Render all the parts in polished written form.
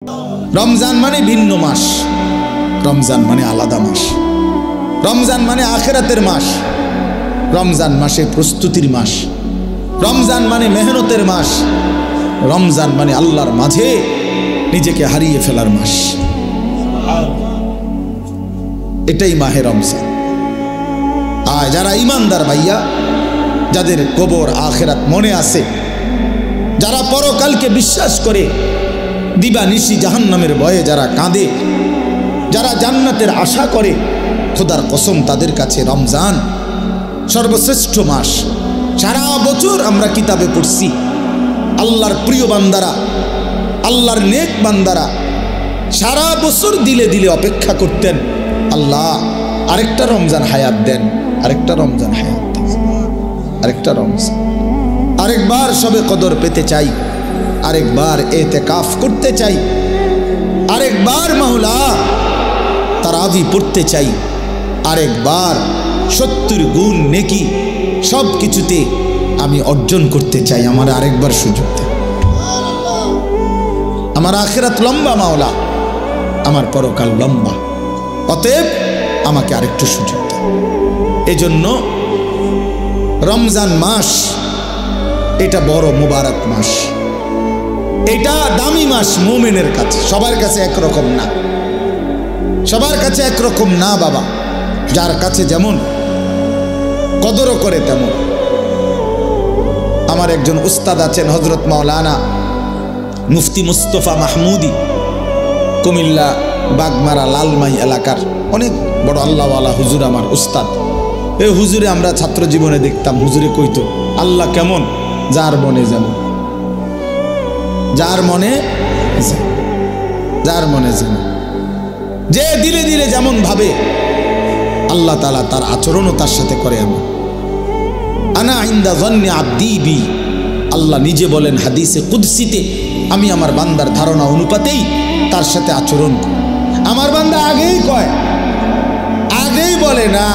রমজান মানে ভিন্ন মাস, রমজান মানে আলাদা মাস, রমজান মানে আখিরাতের মাস, রমজান মাসে প্রস্তুতির মাস, রমজান মানে মেহনতের মাস, রমজান মানে আল্লাহর মাঝে নিজেকে হারিয়ে ফেলার মাস। এটাই মাহে রমজান। আর যারা ইমানদার ভাইয়া, যাদের কবর আখিরাত মনে আছে, যারা পরকালকে বিশ্বাস করে, দিবানিশি জাহান্নামের ভয়ে যারা কাঁদে, যারা জান্নাতের আশা করে, খোদার কসম তাদের কাছে রমজান সর্বশ্রেষ্ঠ মাস। সারা বছর আমরা কিতাবে পড়ছি আল্লাহর প্রিয় বান্দারা, আল্লাহর নেক বান্দারা সারা বছর দিলে দিলে অপেক্ষা করতেন, আল্লাহ আরেকটা রমজান হায়াত দেন, আরেকটা রমজান হায়াত দেন, আরেকটা রমজান, আরেকবার সবে কদর পেতে চাই, আরেকবার এতেকাফ করতে চাই, আরেকবার মাওলা তারাবি পড়তে চাই, আরেকবার 70 গুণ নেকি সব কিছুতে আমি অর্জন করতে চাই। আমার আরেকবার সুযোগ দেন। আমার আখিরাত লম্বা মাওলা, আমার পরকাল লম্বা, অতএব আমাকে আরেকটু সুযোগ দেন। এজন্য রমজান মাস এটা বড় মুবারক মাস, এটা দামি মাস মুমিনের কাছে। সবার কাছে একরকম না, সবার কাছে একরকম না বাবা। যার কাছে যেমন কদরও করে তেমন। আমার একজন উস্তাদ আছেন হযরত মাওলানা মুফতি মুস্তফা মাহমুদি, কুমিল্লা বাগমারা লালমাই এলাকার অনেক বড় আল্লাহওয়ালা হুজুর, আমার উস্তাদ। এই হুজুরে আমরা ছাত্র জীবনে দেখতাম, হুজুরে কইতো আল্লাহ কেমন, যার মনে যেমন, যার মনে যার মনে যেমন, যে দিলে দিলে যেমন ভাবে আল্লাহ তাআলা তার আচরণও তার সাথে করে। এমন আনা ইনদা যন্নি আবদি বি, আল্লাহ নিজে বলেন হাদিসে কুদসিতে, আমি আমার বান্দার ধারণা অনুপাতেই তার সাথে আচরণ করি। আমার বান্দা আগেই কয়, আগেই বলে না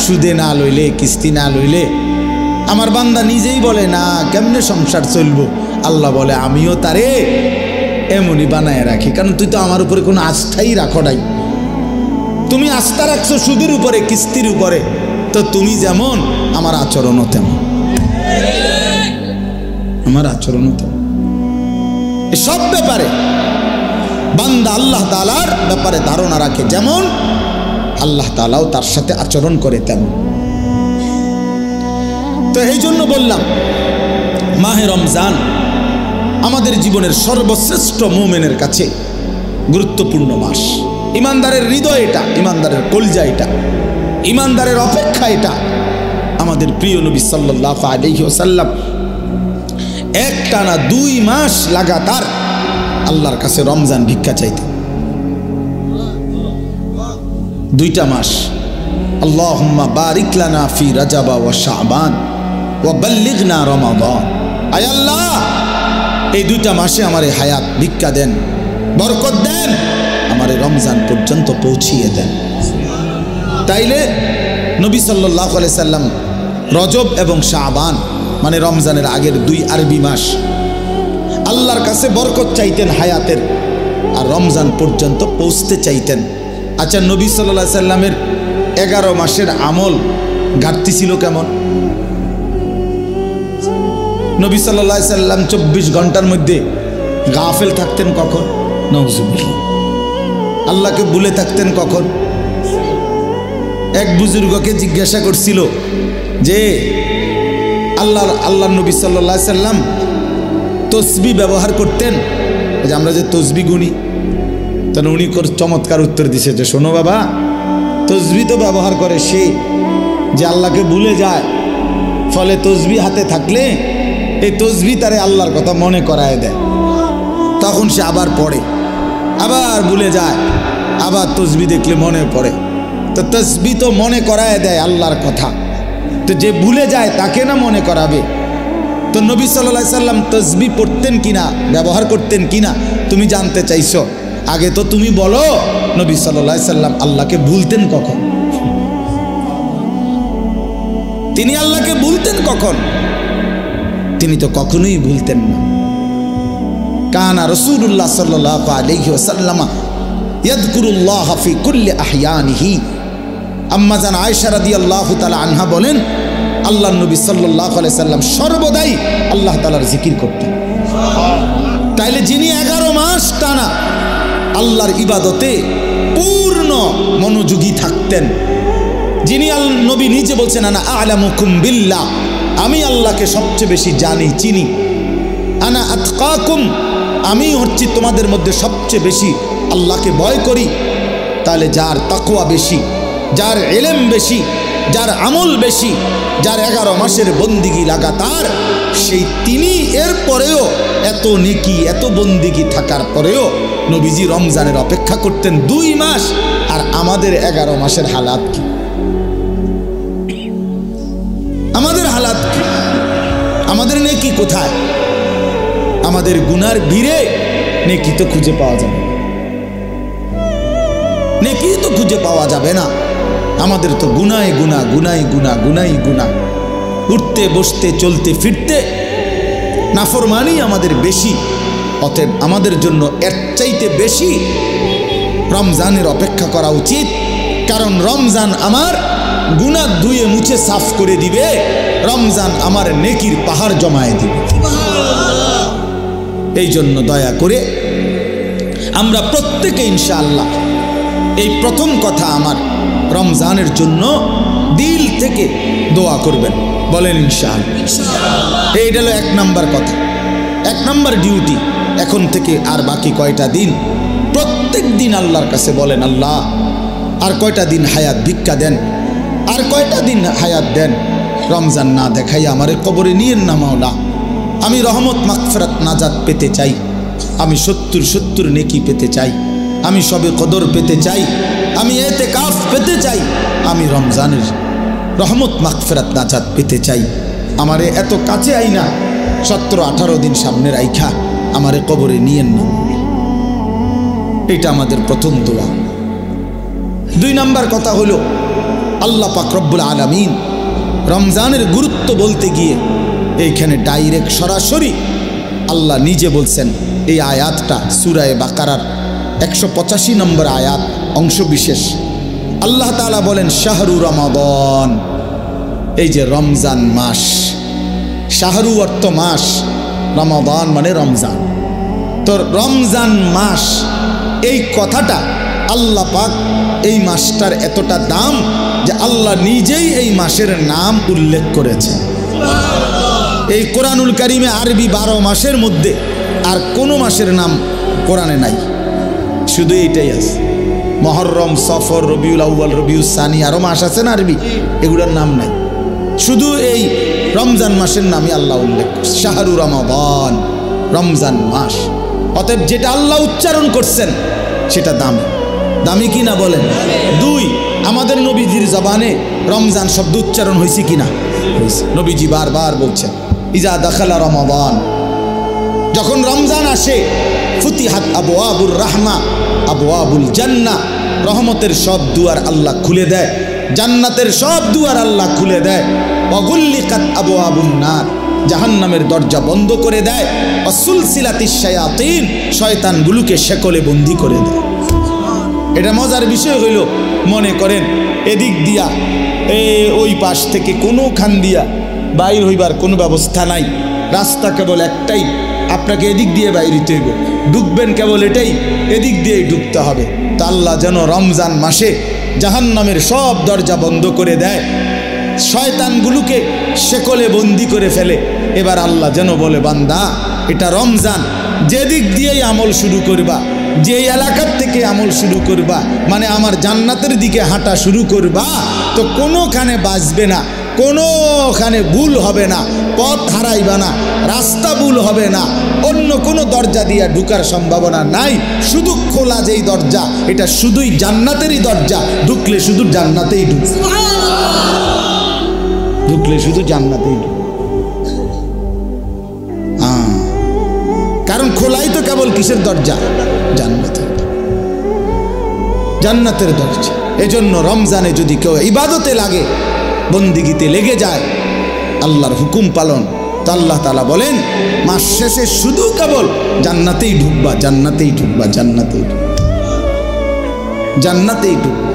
সুদে না লইলে, কিস্তি না লইলে। আমার বান্দা নিজেই বলে না কেমনে সংসার চলবো, আল্লাহ বলে আমিও তারে এমনই বানায় রাখি, কারণ তুই তো আমার উপরে কোনো আস্থাই রাখো নাই। তুমি আস্থা রাখছো সুদের উপরে, কিস্তির উপরে, তো তুমি যেমন আমার আচরণও তেমন, আমার আচরণও তেমন। সব ব্যাপারে বান্দা আল্লাহ তাআলার ব্যাপারে ধারণা রাখে যেমন, আল্লাহ তাআলাও তার সাথে আচরণ করে তেমন। তো এই জন্য বললাম মাহে রমজান আমাদের জীবনের সর্বশ্রেষ্ঠ মুমিনের কাছে গুরুত্বপূর্ণ মাস। ইমানদারের হৃদয় এটা, ইমানদারের কলজা এটা, ইমানদারের অপেক্ষা এটা। আমাদের প্রিয় নবী সাল্লাল্লাহু আলাইহি ওয়াসাল্লাম একটানা 2 মাস লাগাতার আল্লাহর কাছে রমজান ভিক্ষা চাইতেন। 2টা মাস, আল্লাহুম্মা বারিক লানা ফি রাজাবা ওয়া শাবান ওয়া বাল্লিগনা রমাদান। আয় আল্লাহ, এই 2টা মাসে আমারে হায়াত ভিক্ষা দেন, বরকত দেন, আমারে রমজান পর্যন্ত পৌঁছিয়ে দেন। তাইলে নবী সাল্লাল্লাহু আলাইহি সাল্লাম রজব এবং শাবান মানে রমজানের আগের 2 আরবি মাস আল্লাহর কাছে বরকত চাইতেন হায়াতের, আর রমজান পর্যন্ত পৌঁছতে চাইতেন। আচ্ছা, নবী সাল্লাল্লাহু আলাইহি সাল্লামের 11 মাসের আমল ঘাটতি ছিল কেমন? নবী সাল্লাল্লাহু আলাইহি সাল্লাম 24 ঘন্টার মধ্যে গাফেল থাকতেন কখন? নাউজুবিল্লাহ। আল্লাহকে ভুলে থাকতেন কখন? এক বুজুর্গকে জিজ্ঞাসা করছিল যে আল্লাহ নবী সাল্লাল্লাহু আলাইহি সাল্লাম তসবিহ ব্যবহার করতেন, যে আমরা যে তসবিহ গুনি, তখন উনি চমৎকার উত্তর দিছে যে শোনো বাবা, তসবিহ তো ব্যবহার করে সে যে আল্লাহকে ভুলে যায়, ফলে তসবিহ হাতে থাকলে এই তসবিহ তারে আল্লাহর কথা মনে করায় দেয়, তখন সে আবার পড়ে, আবার ভুলে যায়, আবার তসবিহ দেখলে মনে পড়ে। তো তসবিহ তো মনে করায় দেয় আল্লাহর কথা, তো যে ভুলে যায় তাকে না মনে করাবে? তো নবী সাল্লাল্লাহু আলাইহি সাল্লাম তসবিহ পড়তেন কিনা, ব্যবহার করতেন কিনা তুমি জানতে চাইছো? আগে তো তুমি বলো নবী সাল্লাল্লাহু আলাইহি সাল্লাম আল্লাহকে ভুলতেন কখন? তিনি আল্লাহকে ভুলতেন কখন? তিনি তো কখনোই ভুলতেন না। কানা রাসূলুল্লাহ সাল্লাল্লাহু আলাইহি ওয়াসাল্লাম ইয়াযকুরুল্লাহ ফি কুল্লি আহইয়ানিহি। আম্মা জান আয়েশা রাদিয়াল্লাহু তাআলা আনহা বলেন, আল্লাহর নবী সাল্লাল্লাহু আলাইহি সাল্লাম সর্বদাই আল্লাহ তাআলার জিকির করতেন। তাইলে যিনি 11 মাস টানা আল্লাহর ইবাদতে পূর্ণ মনোযোগী থাকতেন, যিনি নবী নিজে বলছেন আনা আ'লামুকুম বিল্লাহ, আমি আল্লাহকে সবচেয়ে বেশি জানি চিনি, আনা আতকাকুম, আমি হচ্ছি তোমাদের মধ্যে সবচেয়ে বেশি আল্লাহকে ভয় করি। তাহলে যার তাকওয়া বেশি, যার ইলম বেশি, যার আমল বেশি, যার 11 মাসের বন্দিগি লাগাতার, সেই তিনি এর পরেও এত নেকি এত বন্দিগি থাকার পরেও নবীজি রমজানের অপেক্ষা করতেন 2 মাস। আর আমাদের 11 মাসের হালাত কি? আমাদের হালাত কি? আমাদের নেকি কোথায়? আমাদের গুনার ভিড়ে নেকি তো খুঁজে পাওয়া যাবে না, নেকি তো খুঁজে পাওয়া যাবে না। আমাদের তো গুনাই গুনাহ, গুনাই গুনাহ, গুনাই গুনাহ, উঠতে বসতে চলতে ফিরতে নাফরমানি আমাদের বেশি। অতএব আমাদের জন্য এর চাইতে বেশি রমজানের অপেক্ষা করা উচিত, কারণ রমজান আমার গুনাহ ধুয়ে মুছে সাফ করে দিবে, রমজান আমার নেকির পাহাড় জমায়ে দিবে। এই জন্য দয়া করে আমরা প্রত্যেকে ইনশাআল্লাহ, এই প্রথম কথা আমার, রমজানের জন্য দিল থেকে দোয়া করবেন, বলেন ইনশাআল্লাহ। এইটা হলো 1 নাম্বার কথা, 1 নাম্বার ডিউটি। এখন থেকে আর বাকি কয়টা দিন প্রত্যেক দিন আল্লাহর কাছে বলেন, আল্লাহ আর কয়টা দিন হায়াত ভিক্ষা দেন, আর কয়টা দিন হায়াত দেন, রমজান না দেখাই আমারে কবরে নিয়েন না মাওলা। আমি রহমত মাগফিরাত নাজাত পেতে চাই, আমি 70 নেকি পেতে চাই, আমি সবে কদর পেতে চাই, আমি ইতিকাফ পেতে চাই, আমি রমজানের রহমত মাগফিরাত নাজাত পেতে চাই। আমারে এত কাছে আইনা 17-18 দিন সামনে রাইখা আমারে কবরে নিয়েন না। এটা আমাদের প্রথম দোয়া। 2 নাম্বার কথা হলো, আল্লাহ পাক রব্বুল আলামিন রমজানের গুরুত্ব বলতে গিয়ে এইখানে ডাইরেক্ট সরাসরি আল্লাহ নিজে বলছেন। এই আয়াতটা সূরা বাকারার 185 নম্বর আয়াত অংশ বিশেষ। আল্লাহ তাআলা বলেন, শাহরু রমাদান, এই যে রমজান মাস, শাহরু অর্থ মাস, রমাদান মানে রমজান। তো রমজান মাস, এই কথাটা আল্লাহ পাক এই মাসটার এতটা দাম যে আল্লাহ নিজেই এই মাসের নাম উল্লেখ করেছেন। এই কোরআনুল কারিমে আরবি 12 মাসের মধ্যে আর কোনো মাসের নাম কোরআনে নাই, শুধু এইটাই আছে। মুহররম, সফর, রবিউল আউয়াল, রবিউল সানি, আরও মাস আছে না আরবি, এগুলোর নাম নাই। শুধু এই রমজান মাসের নামই আল্লাহ উল্লেখ করছে, শাহরু রমাদান, রমজান মাস। অতএব যেটা আল্লাহ উচ্চারণ করছেন সেটা দামি, দামি কি না বলেন? 2, আমাদের নবীজির জবানে রমজান শব্দ উচ্চারণ হয়েছে কিনা? নবীজি বারবার বলছেন, ইজা দাখালা রমাদান, যখন রমজান আসে, ফুতিহাত আবওয়াবুর রাহমা আবওয়াবুল জান্নাহ, রহমতের সব দুয়ার আল্লাহ খুলে দেয়, জান্নাতের সব দুয়ার আল্লাহ খুলে দেয়। ওয়াগুল্লিকাত আবওয়াবুন নার, জাহান্নামের দরজা বন্ধ করে দেয়। ওয়াসুলসিলাতিশ শায়াতিন, শয়তানগুলোকে শেকলে বন্দী করে দেয়। এটা মজার বিষয় হইল, মনে করেন এদিক দিয়া ওই পাশ থেকে কোনো খান দিয়া বাইর হইবার কোনো ব্যবস্থা নাই, রাস্তা কেবল একটাই, আপনাকে এদিক দিয়ে বাইর হইতে হইব, ঢুকবেন কেবল এটাই, এদিক দিয়েই ঢুকতে হবে। তা আল্লাহ যেন রমজান মাসে জাহান্নামের সব দরজা বন্ধ করে দেয়, শয়তানগুলোকে শেকলে বন্দি করে ফেলে। এবার আল্লাহ যেন বলে, বান্দা এটা রমজান, যেদিক দিয়েই আমল শুরু করবা, যে এলাকার থেকে আমল শুরু করবা, মানে আমার জান্নাতের দিকে হাঁটা শুরু করবা, তো কোনোখানে বাঁচবে না, কোনোখানে ভুল হবে না, পথ হারাইবা না, রাস্তা ভুল হবে না, অন্য কোনো দরজা দিয়ে ঢুকার সম্ভাবনা নাই। শুধু খোলা যেই দরজা, এটা শুধুই জান্নাতেরই দরজা, ঢুকলে শুধু জান্নাতেই ঢুকবে, ঢুকলে শুধু জান্নাতেই ঢুকবে। কারণ খোলাই তো কেবল কিসের দরজা? জান্নাতের, জান্নাতের দরজা। এজন্য রমজানে যদি কেউ ইবাদতে লাগে, বন্দিগিতে লেগে যায়, আল্লাহর হুকুম পালন, তো আল্লাহ তাআলা বলেন মাস শেষে শুধু কেবল জান্নাতেই ঢুকবা, জান্নাতেই ঢুকবা, জান্নাতেই ঢুকবা, জান্নাতেই ঢুকবা।